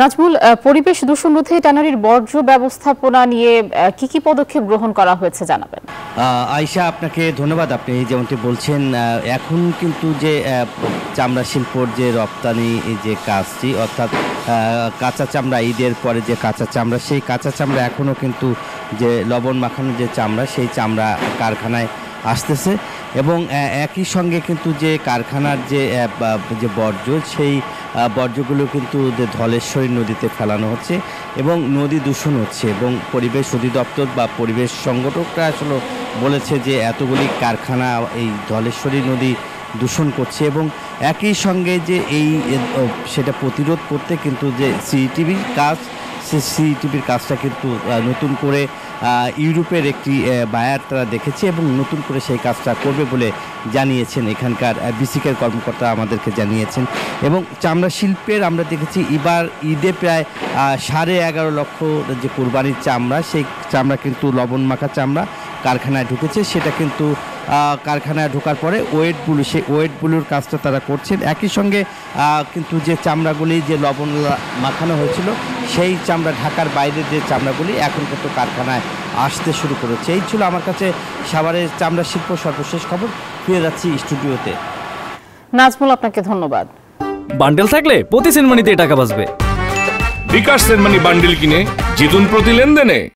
নাজমুল, পরিবেশ দূষণ রোধে ট্যানারির বর্জ্য ব্যবস্থাপনা নিয়ে কি পদক্ষেপ গ্রহণ করা হয়েছে জানাবেন। আয়শা, আপনাকে ধন্যবাদ। আপনি যেমনটি বলছেন, এখন কিন্তু যে চামড়া শিল্পর যে রপ্তানি যে কাজটি, অর্থাৎ কাঁচা চামড়া, ঈদের পরে যে কাঁচা চামড়া, সেই কাঁচা চামড়া এখনও কিন্তু যে লবণ মাখানো যে চামড়া, সেই চামড়া কারখানায় আসতেছে এবং একই সঙ্গে কিন্তু যে কারখানার যে বর্জ্য, সেই বর্জ্যগুলো কিন্তু ধলেশ্বরী নদীতে ফেলানো হচ্ছে এবং নদী দূষণ হচ্ছে এবং পরিবেশ অধিদপ্তর বা পরিবেশ সংগঠকরা আসলে বলেছে যে এতগুলি কারখানা এই ধলেশ্বরী নদী দূষণ করছে এবং একই সঙ্গে যে সেটা প্রতিরোধ করতে কিন্তু যে সিইটিবির কাজ, সেই সিইটিবির কাজটা কিন্তু নতুন করে ইউরোপের একটি বায়ার তারা দেখেছে এবং নতুন করে সেই কাজটা করবে বলে জানিয়েছেন এখানকার বিসিকের কর্মকর্তা আমাদেরকে জানিয়েছেন। এবং চামড়া শিল্পের আমরা দেখেছি এবার ঈদে প্রায় 11.5 লক্ষ যে কোরবানির চামড়া, সেই চামড়া কিন্তু লবণ মাখা চামড়া কারখানায় ঢুকেছে। সেটা কিন্তু কারখানায় ঢোকার পরে সেই ওয়েট ব্লুর কাজটা তারা করছেন। একই সঙ্গে কিন্তু যে চামড়াগুলি যে লবণ মাখানো হয়েছিল, সেই চামড়া ঢাকার বাইরের যে চামড়াগুলি এখন কিন্তু কারখানায় আসতে শুরু করেছে। এই ছিল আমার কাছে সাভারের চামড়া শিল্প সর্বশেষ খবর। ফিরে যাচ্ছি স্টুডিওতে। নাজমুল, আপনাকে ধন্যবাদ। বান্ডেল থাকলে প্রতি সেনমানিতে টাকা বাঁচবে। বিকাশ সেনমানি বান্ডেল কিনে জিতুন প্রতি লেনদেনে।